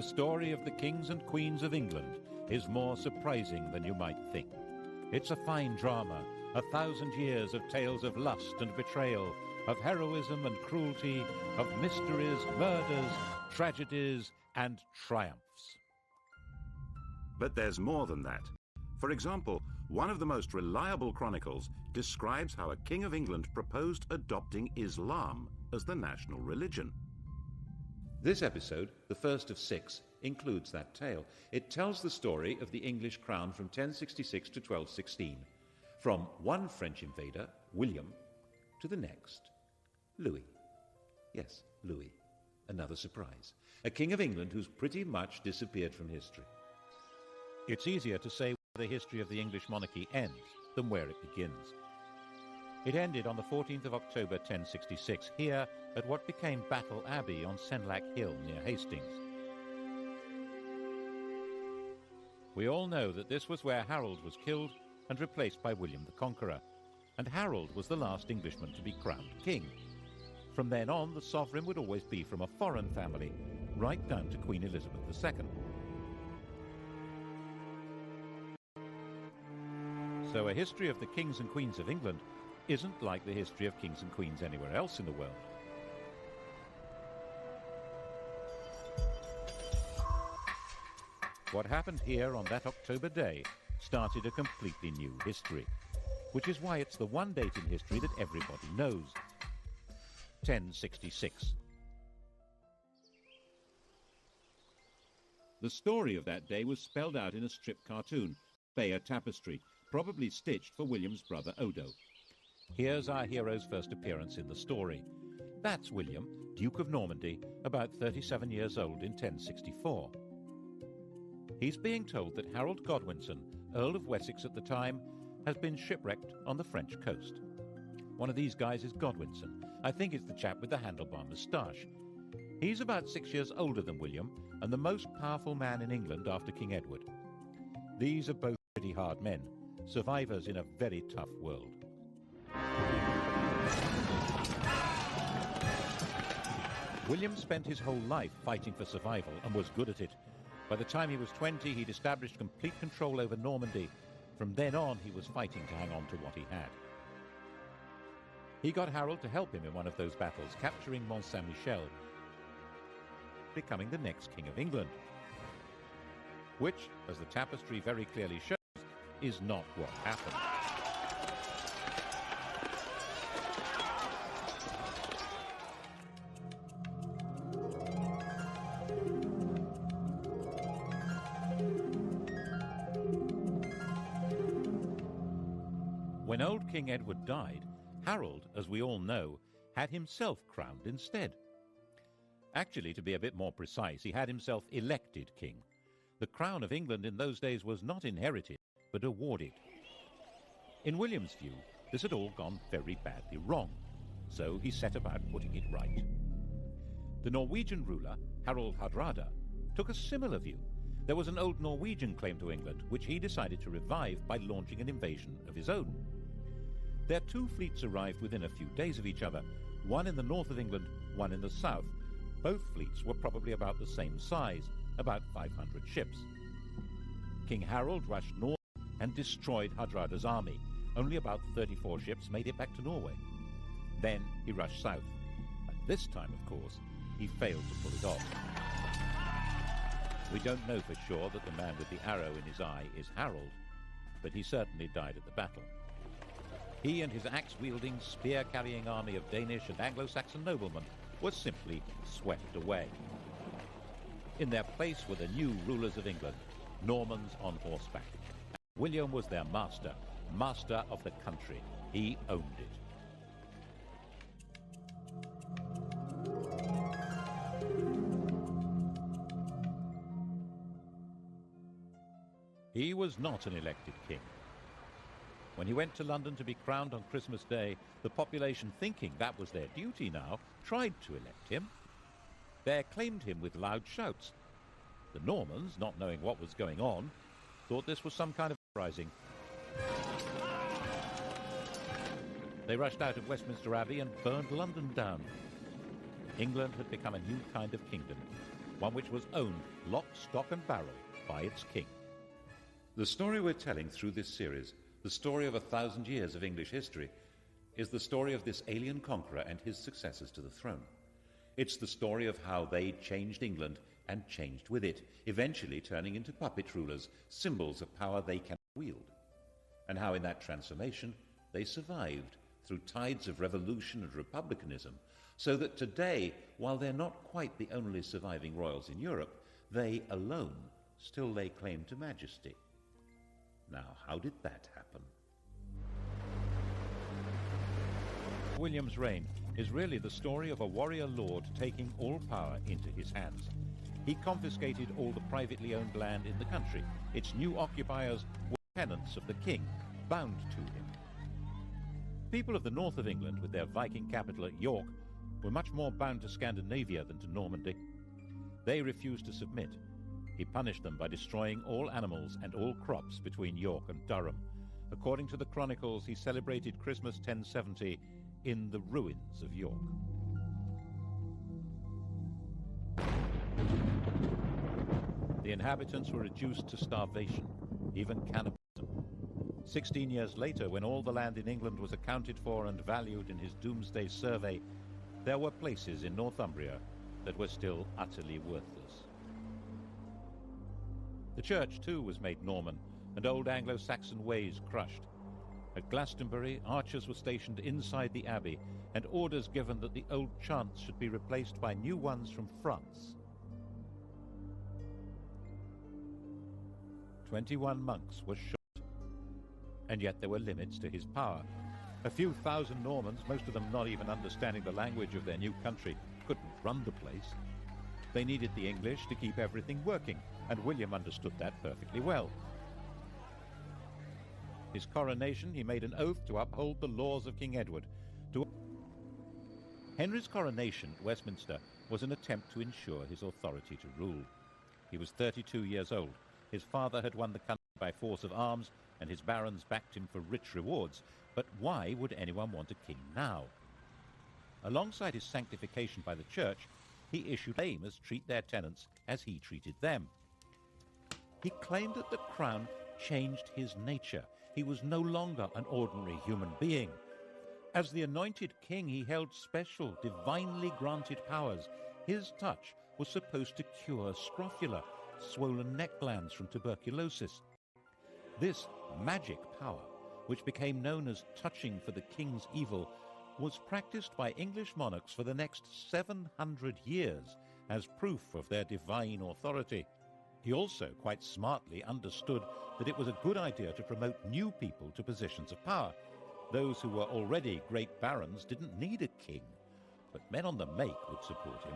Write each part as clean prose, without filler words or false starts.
story of the kings and queens of England is more surprising than you might think. It's a fine drama, 1,000 years of tales of lust and betrayal, of heroism and cruelty, of mysteries, murders, tragedies, and triumphs. But there's more than that. For example, one of the most reliable chronicles describes how a king of England proposed adopting Islam as the national religion. This episode, the first of 6, includes that tale. It tells the story of the English crown from 1066 to 1216, from one French invader, William, to the next, Louis. Yes, Louis. Another surprise. A king of England who's pretty much disappeared from history. It's easier to say where the history of the English monarchy ends than where it begins. It ended on the 14th of October 1066, here at what became Battle Abbey on Senlac Hill near Hastings. We all know that this was where Harold was killed and replaced by William the Conqueror, and Harold was the last Englishman to be crowned king. From then on, the sovereign would always be from a foreign family, right down to Queen Elizabeth II. So a history of the kings and queens of England isn't like the history of kings and queens anywhere else in the world. What happened here on that October day started a completely new history, which is why it's the one date in history that everybody knows. 1066. The story of that day was spelled out in a strip cartoon, Bayeux tapestry, probably stitched for William's brother Odo. Here's our hero's first appearance in the story. That's William, Duke of Normandy, about 37 years old in 1064. He's being told that Harold Godwinson, Earl of Wessex at the time, has been shipwrecked on the French coast. One of these guys is Godwinson. I think it's the chap with the handlebar moustache. He's about 6 years older than William and the most powerful man in England after King Edward. These are both pretty hard men, survivors in a very tough world. William spent his whole life fighting for survival and was good at it. By the time he was 20, he'd established complete control over Normandy. From then on, he was fighting to hang on to what he had. He got Harold to help him in one of those battles, capturing Mont Saint-Michel, becoming the next King of England. Which, as the tapestry very clearly shows, is not what happened. When old King Edward died, Harold, as we all know, had himself crowned instead. Actually, to be a bit more precise, he had himself elected king. The crown of England in those days was not inherited, but awarded. In William's view, this had all gone very badly wrong, so he set about putting it right. The Norwegian ruler, Harald Hardrada, took a similar view. There was an old Norwegian claim to England, which he decided to revive by launching an invasion of his own. Their two fleets arrived within a few days of each other, one in the north of England, one in the south. Both fleets were probably about the same size, about 500 ships. King Harold rushed north and destroyed Hardrada's army. Only about 34 ships made it back to Norway. Then he rushed south. And this time, of course, he failed to pull it off. We don't know for sure that the man with the arrow in his eye is Harold, but he certainly died at the battle. He and his axe-wielding, spear-carrying army of Danish and Anglo-Saxon noblemen were simply swept away. In their place were the new rulers of England, Normans on horseback. William was their master, master of the country. He owned it. He was not an elected king. When he went to London to be crowned on Christmas Day, the population, thinking that was their duty now, tried to elect him. They acclaimed him with loud shouts. The Normans, not knowing what was going on, thought this was some kind of uprising. They rushed out of Westminster Abbey and burned London down. England had become a new kind of kingdom, one which was owned lock, stock and barrel by its king. The story we're telling through this series, the story of 1,000 years of English history, is the story of this alien conqueror and his successors to the throne. It's the story of how they changed England and changed with it, eventually turning into puppet rulers, symbols of power they cannot wield, and how in that transformation they survived through tides of revolution and republicanism, so that today, while they're not quite the only surviving royals in Europe, they alone still lay claim to majesty. Now, how did that happen? William's reign is really the story of a warrior lord taking all power into his hands. He confiscated all the privately owned land in the country. Its new occupiers were tenants of the king, bound to him. People of the north of England, with their Viking capital at York, were much more bound to Scandinavia than to Normandy. They refused to submit. He punished them by destroying all animals and all crops between York and Durham. According to the chronicles, he celebrated Christmas 1070 in the ruins of York. The inhabitants were reduced to starvation, even cannibalism. 16 years later, when all the land in England was accounted for and valued in his doomsday survey, there were places in Northumbria that were still utterly worthless. The church, too, was made Norman, and old Anglo-Saxon ways crushed. At Glastonbury, archers were stationed inside the abbey, and orders given that the old chants should be replaced by new ones from France. 21 monks were shot, and yet there were limits to his power. A few thousand Normans, most of them not even understanding the language of their new country, couldn't run the place. They needed the English to keep everything working, and William understood that perfectly well. His coronation, he made an oath to uphold the laws of King Edward. Henry's coronation at Westminster was an attempt to ensure his authority to rule. He was 32 years old. His father had won the country by force of arms, and his barons backed him for rich rewards. But why would anyone want a king now? Alongside his sanctification by the church, he issued lamers treat their tenants as he treated them. He claimed that the crown changed his nature. He was no longer an ordinary human being. As the anointed king, he held special, divinely granted powers. His touch was supposed to cure scrofula, swollen neck glands from tuberculosis. This magic power, which became known as touching for the king's evil, was practiced by English monarchs for the next 700 years as proof of their divine authority. He also quite smartly understood that it was a good idea to promote new people to positions of power. Those who were already great barons didn't need a king, but men on the make would support him.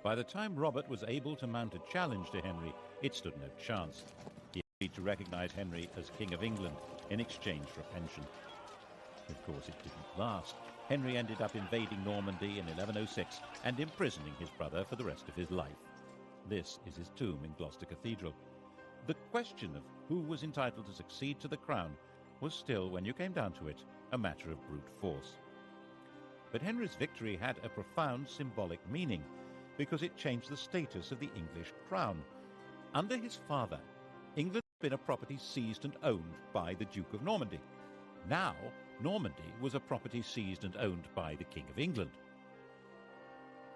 By the time Robert was able to mount a challenge to Henry, it stood no chance. He agreed to recognize Henry as King of England in exchange for a pension. Of course, it didn't last. Henry ended up invading Normandy in 1106 and imprisoning his brother for the rest of his life. This is his tomb in Gloucester Cathedral. The question of who was entitled to succeed to the crown was still, when you came down to it, a matter of brute force. But Henry's victory had a profound symbolic meaning, because it changed the status of the English crown. Under his father, England had been a property seized and owned by the Duke of Normandy. Now, Normandy was a property seized and owned by the King of England.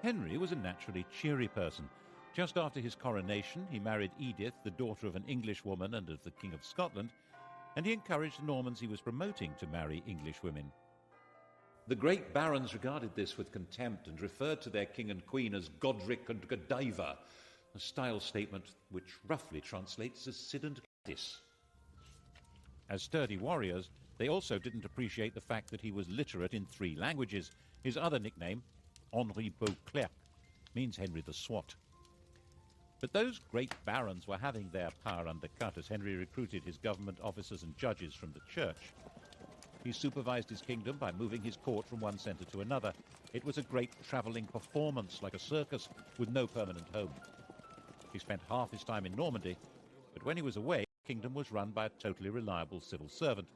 Henry was a naturally cheery person. Just after his coronation, he married Edith, the daughter of an English woman and of the King of Scotland, and he encouraged the Normans he was promoting to marry English women. The great barons regarded this with contempt and referred to their king and queen as Godric and Godiva, a style statement which roughly translates as Sid and Gladys. As sturdy warriors, they also didn't appreciate the fact that he was literate in 3 languages. His other nickname, Henri Beauclerc, means Henry the Swat. But those great barons were having their power undercut as Henry recruited his government officers and judges from the church. He supervised his kingdom by moving his court from one centre to another. It was a great travelling performance, like a circus, with no permanent home. He spent half his time in Normandy, but when he was away, the kingdom was run by a totally reliable civil servant,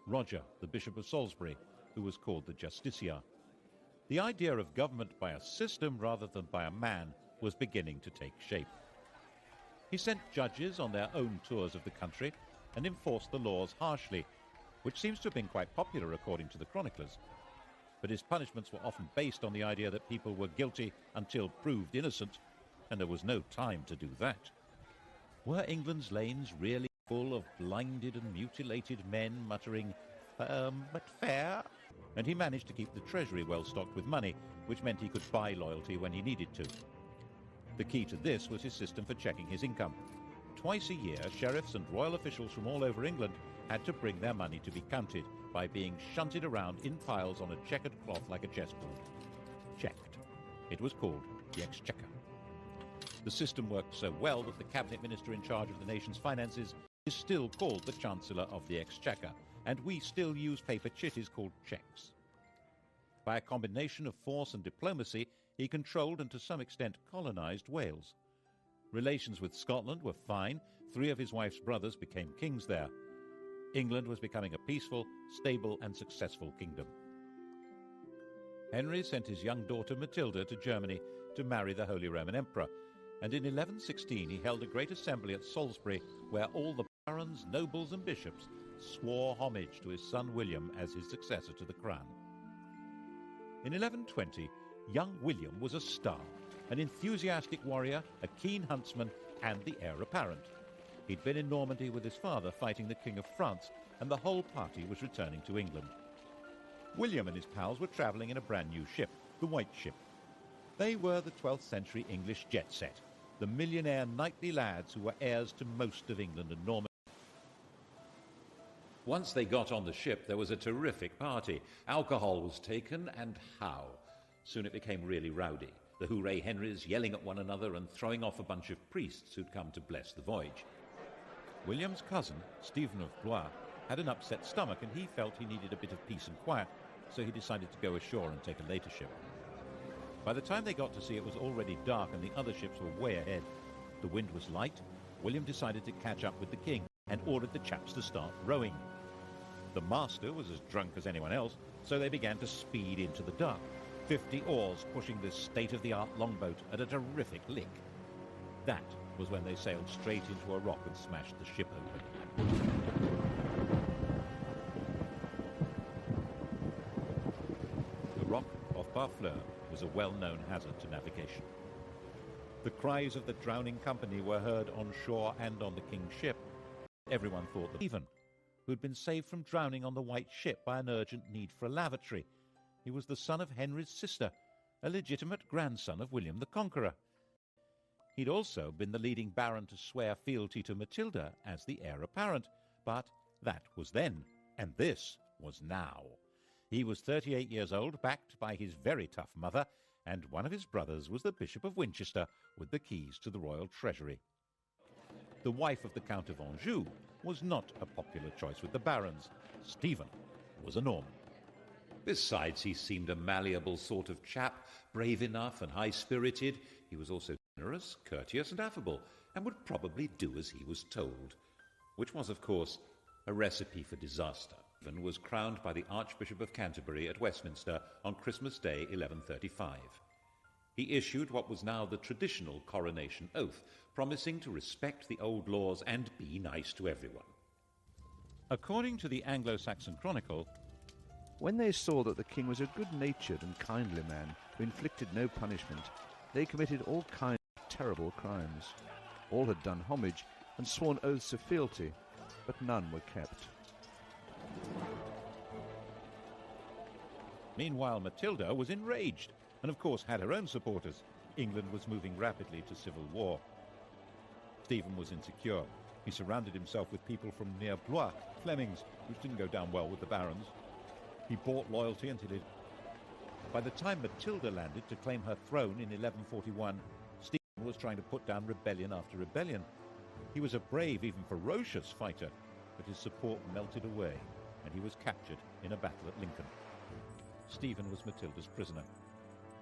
Roger, the Bishop of Salisbury, who was called the Justiciar. The idea of government by a system rather than by a man was beginning to take shape. He sent judges on their own tours of the country and enforced the laws harshly, which seems to have been quite popular according to the chroniclers. But his punishments were often based on the idea that people were guilty until proved innocent, and there was no time to do that. Were England's lanes really full of blinded and mutilated men muttering, "Firm but fair"? And he managed to keep the treasury well stocked with money, which meant he could buy loyalty when he needed to. The key to this was his system for checking his income. Twice a year, sheriffs and royal officials from all over England had to bring their money to be counted by being shunted around in piles on a checkered cloth like a chessboard. Checked. It was called the Exchequer. The system worked so well that the cabinet minister in charge of the nation's finances is still called the Chancellor of the Exchequer, and we still use paper chitties called cheques. By a combination of force and diplomacy, he controlled and to some extent colonized Wales. Relations with Scotland were fine. 3 of his wife's brothers became kings there. England was becoming a peaceful, stable and successful kingdom. Henry sent his young daughter Matilda to Germany to marry the Holy Roman Emperor, and in 1116 he held a great assembly at Salisbury where all the barons, nobles and bishops swore homage to his son William as his successor to the crown. In 1120, young William was a star, an enthusiastic warrior, a keen huntsman and the heir apparent. He'd been in Normandy with his father fighting the King of France, and the whole party was returning to England. William and his pals were travelling in a brand new ship, the White Ship. They were the 12th century English jet set, the millionaire knightly lads who were heirs to most of England and Normandy. Once they got on the ship, there was a terrific party. Alcohol was taken, and how? Soon it became really rowdy. The Hooray Henrys yelling at one another and throwing off a bunch of priests who'd come to bless the voyage. William's cousin, Stephen of Blois, had an upset stomach and he felt he needed a bit of peace and quiet, so he decided to go ashore and take a later ship. By the time they got to sea, it was already dark and the other ships were way ahead. The wind was light. William decided to catch up with the king and ordered the chaps to start rowing. The master was as drunk as anyone else, so they began to speed into the dark, 50 oars pushing this state-of-the-art longboat at a terrific lick. That was when they sailed straight into a rock and smashed the ship open. The rock off Barfleur was a well-known hazard to navigation. The cries of the drowning company were heard on shore and on the king's ship. Everyone thought that Stephen, who'd been saved from drowning on the White Ship by an urgent need for a lavatory. He was the son of Henry's sister, a legitimate grandson of William the Conqueror. He'd also been the leading baron to swear fealty to Matilda as the heir apparent, but that was then, and this was now. He was 38 years old, backed by his very tough mother, and one of his brothers was the Bishop of Winchester with the keys to the royal treasury. The wife of the Count of Anjou was not a popular choice with the barons. Stephen was a Norman. Besides, he seemed a malleable sort of chap, brave enough and high-spirited. He was also generous, courteous and affable, and would probably do as he was told, which was, of course, a recipe for disaster. Stephen was crowned by the Archbishop of Canterbury at Westminster on Christmas Day 1135. He issued what was now the traditional coronation oath, promising to respect the old laws and be nice to everyone. According to the Anglo-Saxon Chronicle, when they saw that the king was a good-natured and kindly man who inflicted no punishment, they committed all kinds of terrible crimes. All had done homage and sworn oaths of fealty, but none were kept. Meanwhile, Matilda was enraged and, of course, had her own supporters. England was moving rapidly to civil war. Stephen was insecure. He surrounded himself with people from near Blois, Flemings, which didn't go down well with the barons. He bought loyalty until it... By the time Matilda landed to claim her throne in 1141, Stephen was trying to put down rebellion after rebellion. He was a brave, even ferocious fighter, but his support melted away, and he was captured in a battle at Lincoln. Stephen was Matilda's prisoner.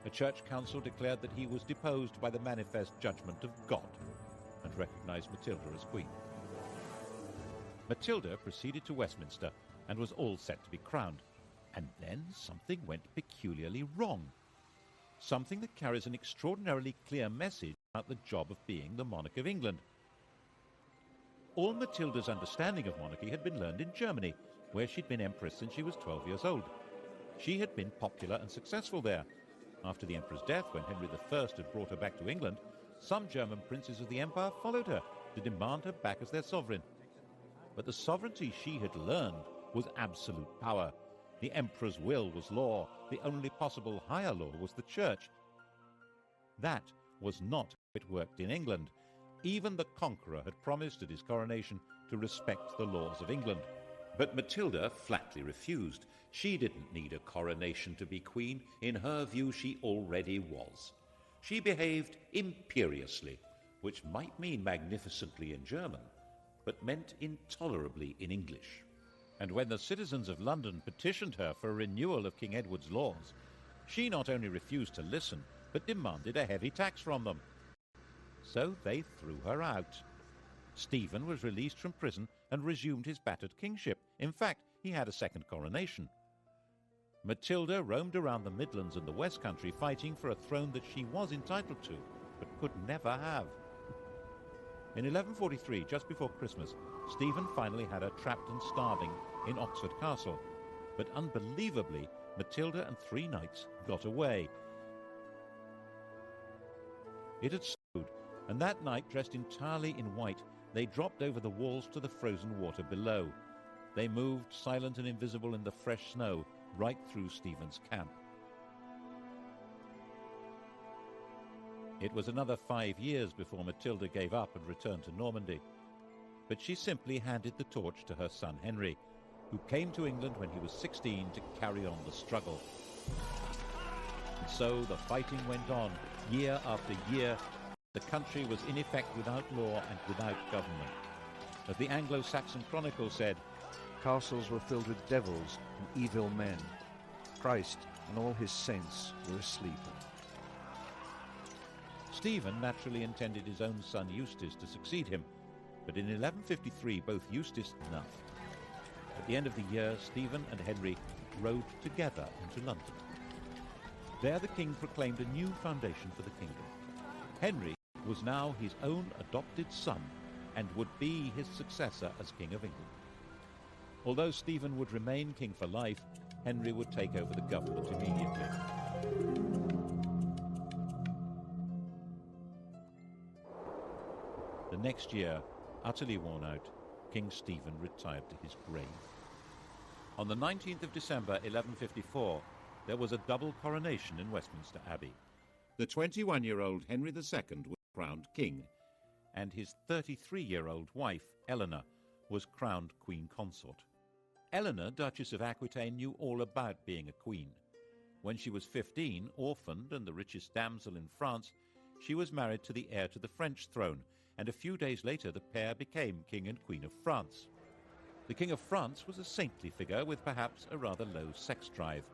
A church council declared that he was deposed by the manifest judgment of God and recognized Matilda as queen. Matilda proceeded to Westminster and was all set to be crowned. And then something went peculiarly wrong. something that carries an extraordinarily clear message about the job of being the monarch of England. All Matilda's understanding of monarchy had been learned in Germany, where she'd been empress since she was 12 years old. She had been popular and successful there. After the emperor's death, when Henry I had brought her back to England, some German princes of the empire followed her to demand her back as their sovereign. But the sovereignty she had learned was absolute power. The emperor's will was law. The only possible higher law was the church. That was not how it worked in England. Even the conqueror had promised at his coronation to respect the laws of England. But Matilda flatly refused. She didn't need a coronation to be queen. In her view, she already was. She behaved imperiously, which might mean magnificently in German, but meant intolerably in English. And when the citizens of London petitioned her for a renewal of King Edward's laws, she not only refused to listen, but demanded a heavy tax from them. So they threw her out. Stephen was released from prison and resumed his battered kingship. In fact, he had a second coronation. Matilda roamed around the Midlands and the West Country fighting for a throne that she was entitled to, but could never have. In 1143, just before Christmas, Stephen finally had her trapped and starving in Oxford Castle. But unbelievably, Matilda and 3 knights got away. It had snowed, and that night, dressed entirely in white, they dropped over the walls to the frozen water below. They moved, silent and invisible in the fresh snow, right through Stephen's camp. It was another 5 years before Matilda gave up and returned to Normandy. But she simply handed the torch to her son Henry, who came to England when he was 16 to carry on the struggle. And so the fighting went on, year after year. The country was in effect without law and without government. As the Anglo-Saxon Chronicle said, Castles were filled with devils and evil men. Christ and all his saints were asleep. Stephen naturally intended his own son Eustace to succeed him, but in 1153 both Eustace and enough. At the end of the year, Stephen and Henry rode together into London. There the king proclaimed a new foundation for the kingdom. Henry was now his own adopted son and would be his successor as King of England. Although Stephen would remain king for life, Henry would take over the government immediately. The next year, utterly worn out, King Stephen retired to his grave. On the 19th of December 1154, there was a double coronation in Westminster Abbey. The 21-year-old Henry II was crowned king, and his 33-year-old wife, Eleanor, was crowned queen consort. Eleanor, Duchess of Aquitaine, knew all about being a queen. When she was 15, orphaned and the richest damsel in France, she was married to the heir to the French throne, and a few days later the pair became King and Queen of France. The King of France was a saintly figure with perhaps a rather low sex drive.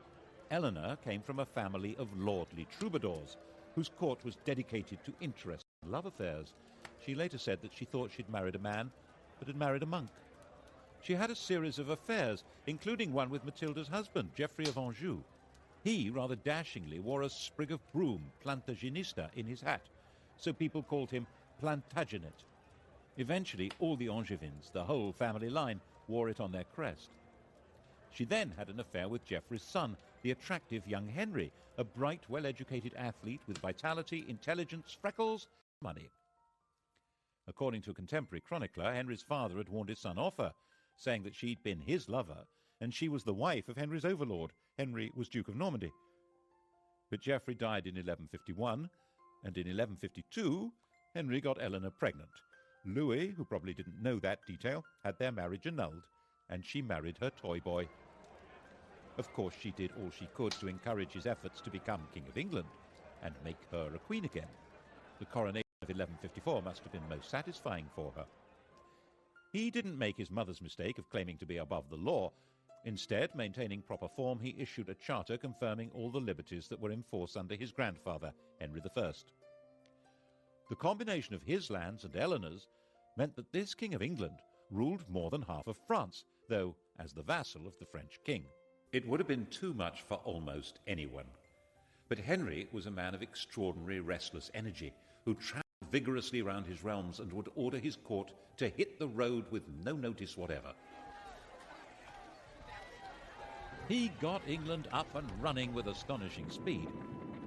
Eleanor came from a family of lordly troubadours, whose court was dedicated to interest and love affairs. She later said that she thought she'd married a man, but had married a monk. She had a series of affairs, including one with Matilda's husband, Geoffrey of Anjou. He, rather dashingly, wore a sprig of broom, Plantagenista, in his hat, so people called him Plantagenet. Eventually, all the Angevins, the whole family line, wore it on their crest. She then had an affair with Geoffrey's son, the attractive young Henry, a bright, well-educated athlete with vitality, intelligence, freckles, money. According to a contemporary chronicler, Henry's father had warned his son off her, saying that she'd been his lover, and she was the wife of Henry's overlord. Henry was Duke of Normandy. But Geoffrey died in 1151, and in 1152, Henry got Eleanor pregnant. Louis, who probably didn't know that detail, had their marriage annulled, and she married her toy boy. Of course, she did all she could to encourage his efforts to become King of England and make her a queen again. The coronation of 1154 must have been most satisfying for her. He didn't make his mother's mistake of claiming to be above the law. Instead, maintaining proper form, he issued a charter confirming all the liberties that were in force under his grandfather, Henry I. The combination of his lands and Eleanor's meant that this King of England ruled more than half of France, though as the vassal of the French king. It would have been too much for almost anyone. But Henry was a man of extraordinary restless energy, who travelled vigorously round his realms and would order his court to hit the road with no notice whatever. He got England up and running with astonishing speed.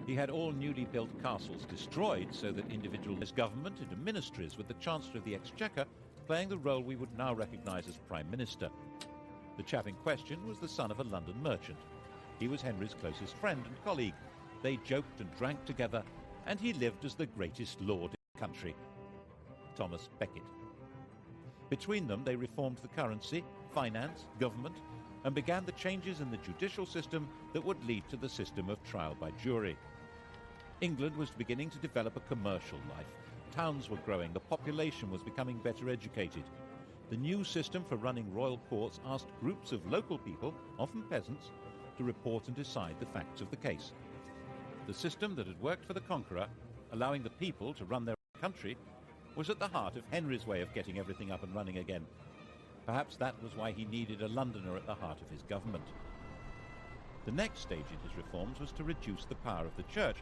He had all newly built castles destroyed so that individualist government into ministries, with the Chancellor of the Exchequer playing the role we would now recognise as Prime Minister. The chap in question was the son of a London merchant. He was Henry's closest friend and colleague. They joked and drank together, and he lived as the greatest lord in the country, Thomas Becket. Between them, they reformed the currency, finance, government, and began the changes in the judicial system that would lead to the system of trial by jury. England was beginning to develop a commercial life. Towns were growing, the population was becoming better educated. The new system for running royal courts asked groups of local people, often peasants, to report and decide the facts of the case. The system that had worked for the conqueror, allowing the people to run their own country, was at the heart of Henry's way of getting everything up and running again. Perhaps that was why he needed a Londoner at the heart of his government. The next stage in his reforms was to reduce the power of the church,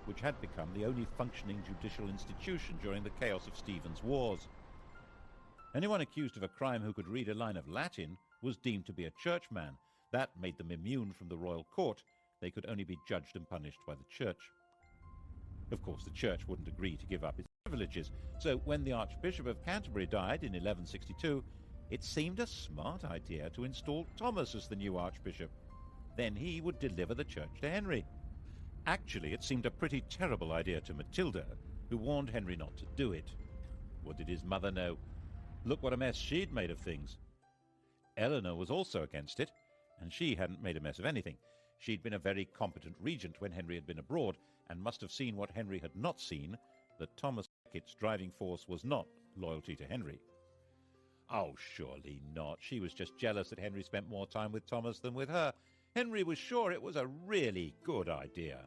which had become the only functioning judicial institution during the chaos of Stephen's wars. Anyone accused of a crime who could read a line of Latin was deemed to be a churchman. That made them immune from the royal court. They could only be judged and punished by the church. Of course, the church wouldn't agree to give up its privileges, so when the Archbishop of Canterbury died in 1162, it seemed a smart idea to install Thomas as the new archbishop. Then he would deliver the church to Henry. Actually, it seemed a pretty terrible idea to Matilda, who warned Henry not to do it. What did his mother know? Look what a mess she'd made of things. Eleanor was also against it, and she hadn't made a mess of anything. She'd been a very competent regent when Henry had been abroad, and must have seen what Henry had not seen, that Thomas Becket's driving force was not loyalty to Henry. Oh, surely not. She was just jealous that Henry spent more time with Thomas than with her. Henry was sure it was a really good idea.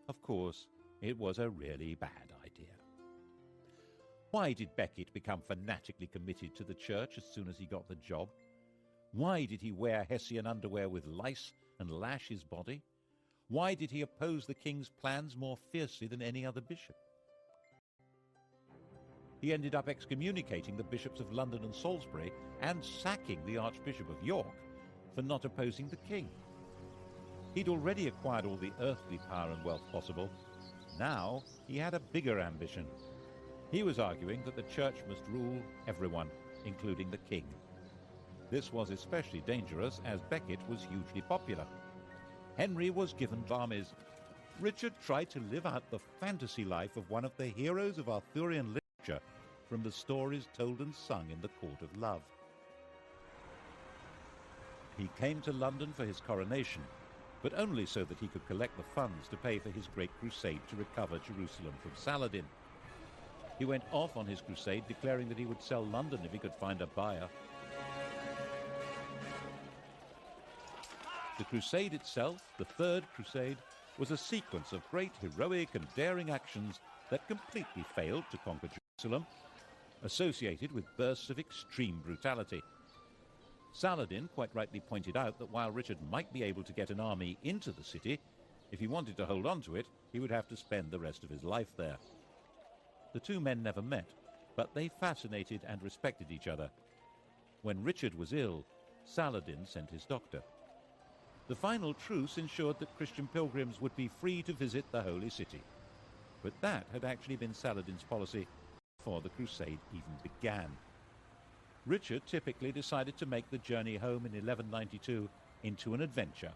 Of course, it was a really bad idea. Why did Becket become fanatically committed to the church as soon as he got the job? Why did he wear Hessian underwear with lice and lash his body? Why did he oppose the king's plans more fiercely than any other bishop? He ended up excommunicating the bishops of London and Salisbury and sacking the Archbishop of York for not opposing the king. He'd already acquired all the earthly power and wealth possible. Now he had a bigger ambition. He was arguing that the church must rule everyone, including the king. This was especially dangerous as Becket was hugely popular. Henry was given armies. Richard tried to live out the fantasy life of one of the heroes of Arthurian literature from the stories told and sung in the court of love. He came to London for his coronation, but only so that he could collect the funds to pay for his great crusade to recover Jerusalem from Saladin. He went off on his crusade, declaring that he would sell London if he could find a buyer. The crusade itself, the Third Crusade, was a sequence of great heroic and daring actions that completely failed to conquer Jerusalem, associated with bursts of extreme brutality. Saladin quite rightly pointed out that while Richard might be able to get an army into the city, if he wanted to hold on to it, he would have to spend the rest of his life there. The two men never met, but they fascinated and respected each other. When Richard was ill, Saladin sent his doctor. The final truce ensured that Christian pilgrims would be free to visit the Holy City. But that had actually been Saladin's policy before the crusade even began. Richard typically decided to make the journey home in 1192 into an adventure,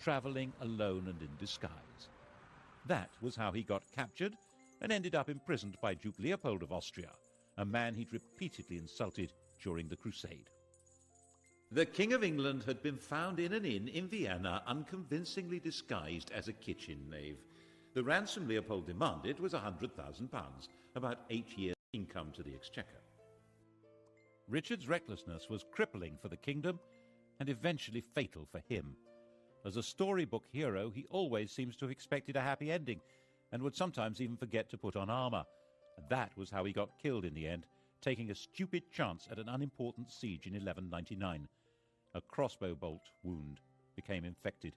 travelling alone and in disguise. That was how he got captured and ended up imprisoned by Duke Leopold of Austria, a man he'd repeatedly insulted during the crusade. The King of England had been found in an inn in Vienna, unconvincingly disguised as a kitchen knave. The ransom Leopold demanded was £100,000, about 8 years' income to the Exchequer. Richard's recklessness was crippling for the kingdom and eventually fatal for him. As a storybook hero, he always seems to have expected a happy ending and would sometimes even forget to put on armour. That was how he got killed in the end, taking a stupid chance at an unimportant siege in 1199. A crossbow bolt wound became infected.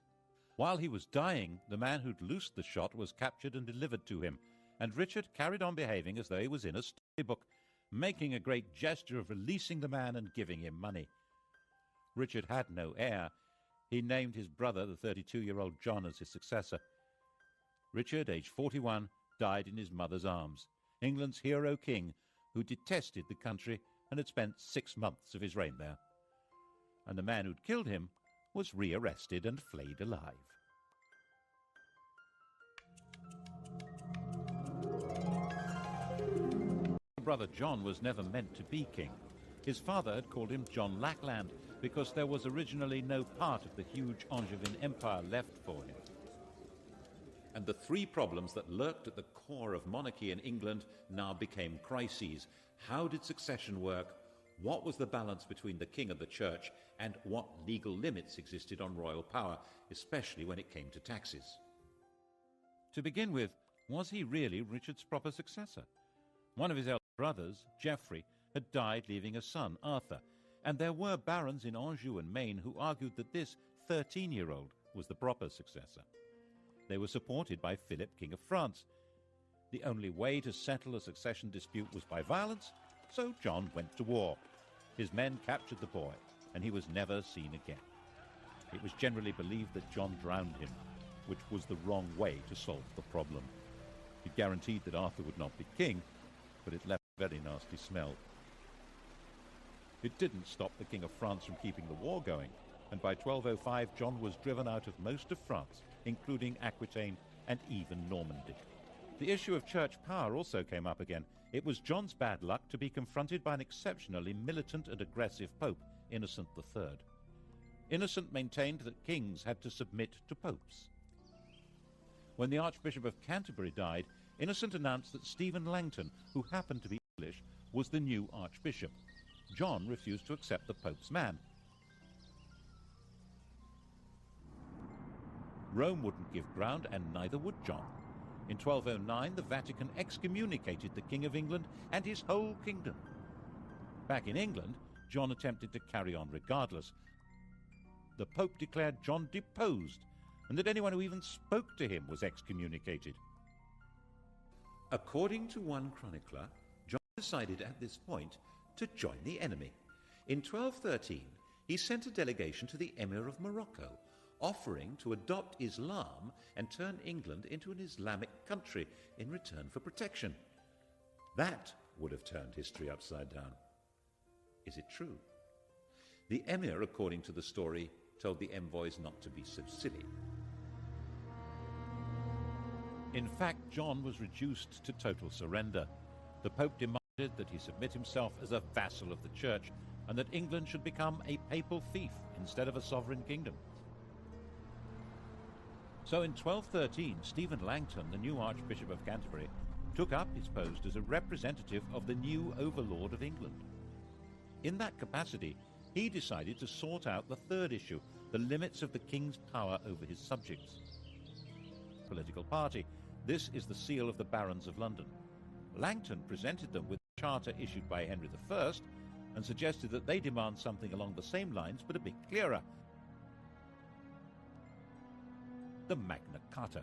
While he was dying, the man who'd loosed the shot was captured and delivered to him, and Richard carried on behaving as though he was in a storybook, making a great gesture of releasing the man and giving him money. Richard had no heir. He named his brother, the 32-year-old John, as his successor. Richard, aged 41, died in his mother's arms, England's hero king, who detested the country and had spent 6 months of his reign there. And the man who'd killed him was rearrested and flayed alive. Brother John was never meant to be king. His father had called him John Lackland because there was originally no part of the huge Angevin empire left for him. And the three problems that lurked at the core of monarchy in England now became crises. How did succession work? What was the balance between the king and the church? And what legal limits existed on royal power, especially when it came to taxes? To begin with, was he really Richard's proper successor? One of his elder brothers, Geoffrey, had died leaving a son, Arthur, and there were barons in Anjou and Maine who argued that this 13-year-old was the proper successor. They were supported by Philip, King of France. The only way to settle a succession dispute was by violence, so John went to war. His men captured the boy, and he was never seen again. It was generally believed that John drowned him, which was the wrong way to solve the problem. It guaranteed that Arthur would not be king, but it left a very nasty smell. It didn't stop the King of France from keeping the war going, and by 1205 John was driven out of most of France, including Aquitaine and even Normandy. The issue of church power also came up again. It was John's bad luck to be confronted by an exceptionally militant and aggressive pope, Innocent III. Innocent maintained that kings had to submit to popes. When the Archbishop of Canterbury died, Innocent announced that Stephen Langton, who happened to be English, was the new archbishop. John refused to accept the pope's man. Rome wouldn't give ground, and neither would John. In 1209, the Vatican excommunicated the King of England and his whole kingdom. Back in England, John attempted to carry on regardless. The Pope declared John deposed, and that anyone who even spoke to him was excommunicated. According to one chronicler, John decided at this point to join the enemy. In 1213, he sent a delegation to the Emir of Morocco, offering to adopt Islam and turn England into an Islamic country in return for protection. That would have turned history upside down. Is it true? The Emir, according to the story, told the envoys not to be so silly. In fact, John was reduced to total surrender. The Pope demanded that he submit himself as a vassal of the Church, and that England should become a papal fief instead of a sovereign kingdom. So in 1213, Stephen Langton, the new Archbishop of Canterbury, took up his post as a representative of the new overlord of England. In that capacity, he decided to sort out the third issue, the limits of the king's power over his subjects. Political party. This is the seal of the Barons of London. Langton presented them with a charter issued by Henry I and suggested that they demand something along the same lines but a bit clearer. The Magna Carta.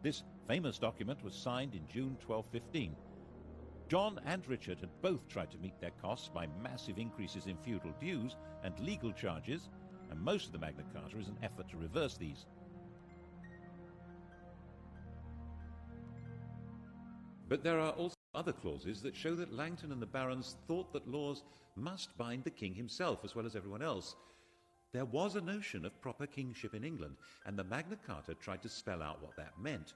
This famous document was signed in June 1215. John and Richard had both tried to meet their costs by massive increases in feudal dues and legal charges, and most of the Magna Carta is an effort to reverse these. But there are also other clauses that show that Langton and the barons thought that laws must bind the king himself as well as everyone else. There was a notion of proper kingship in England, and the Magna Carta tried to spell out what that meant.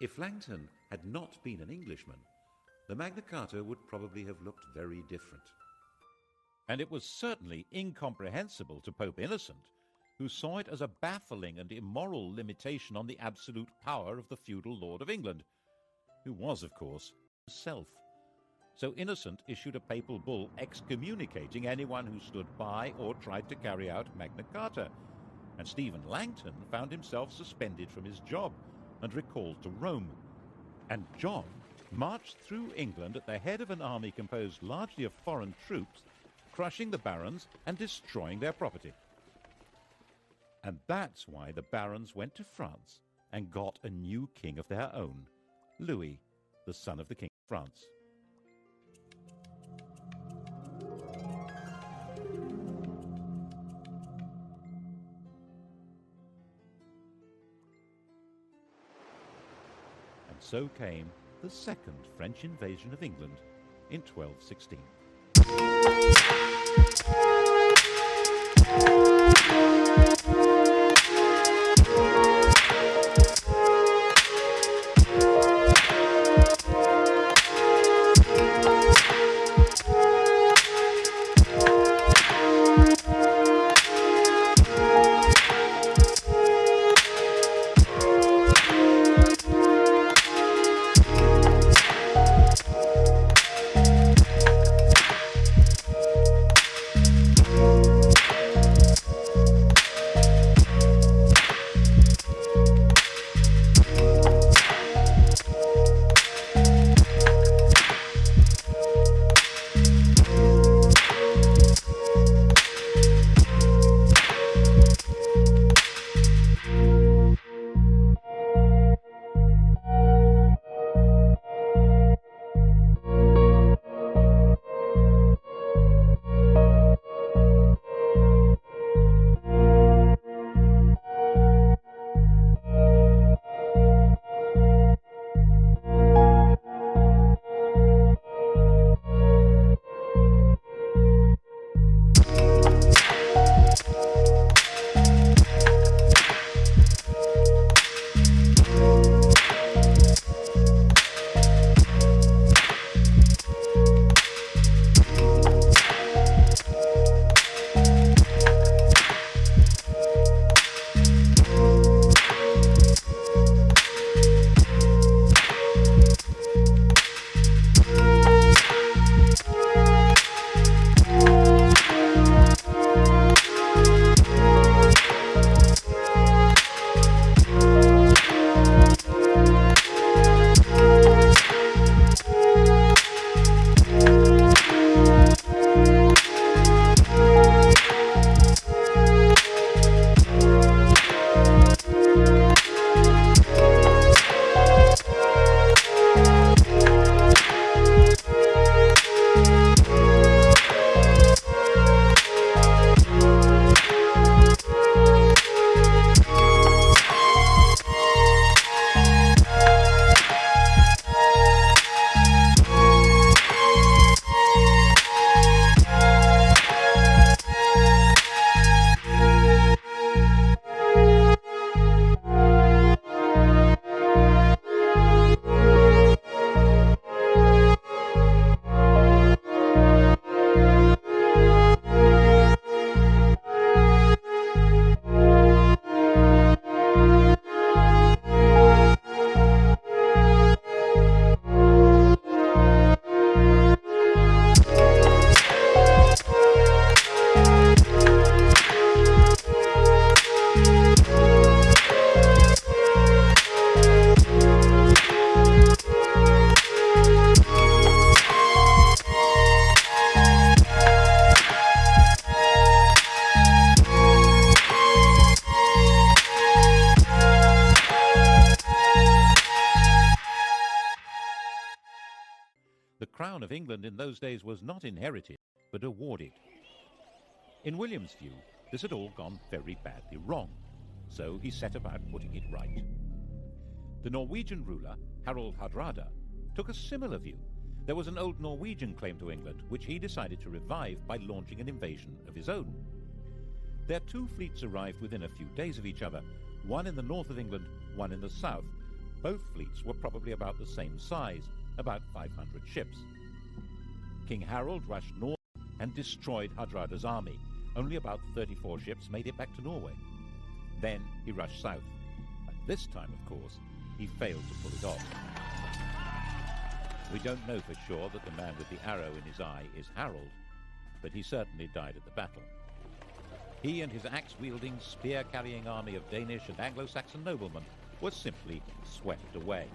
If Langton had not been an Englishman, the Magna Carta would probably have looked very different. And it was certainly incomprehensible to Pope Innocent, who saw it as a baffling and immoral limitation on the absolute power of the feudal Lord of England, who was, of course, himself. So Innocent issued a papal bull excommunicating anyone who stood by or tried to carry out Magna Carta, and Stephen Langton found himself suspended from his job and recalled to Rome. And John marched through England at the head of an army composed largely of foreign troops, crushing the barons and destroying their property. And that's why the barons went to France and got a new king of their own, Louis, the son of the King of France. And so came the second French invasion of England in 1216. The crown of England in those days was not inherited, but awarded. In William's view, this had all gone very badly wrong, so he set about putting it right. The Norwegian ruler, Harald Hardrada, took a similar view. There was an old Norwegian claim to England, which he decided to revive by launching an invasion of his own. Their two fleets arrived within a few days of each other, one in the north of England, one in the south. Both fleets were probably about the same size, about 500 ships. King Harold rushed north and destroyed Hardrada's army. Only about 34 ships made it back to Norway. Then he rushed south, and this time, of course, he failed to pull it off. We don't know for sure that the man with the arrow in his eye is Harold, but he certainly died at the battle. He and his axe-wielding, spear-carrying army of Danish and Anglo-Saxon noblemen were simply swept away.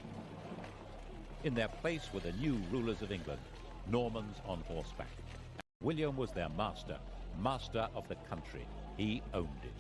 In their place were the new rulers of England, Normans on horseback. William was their master of the country. He owned it.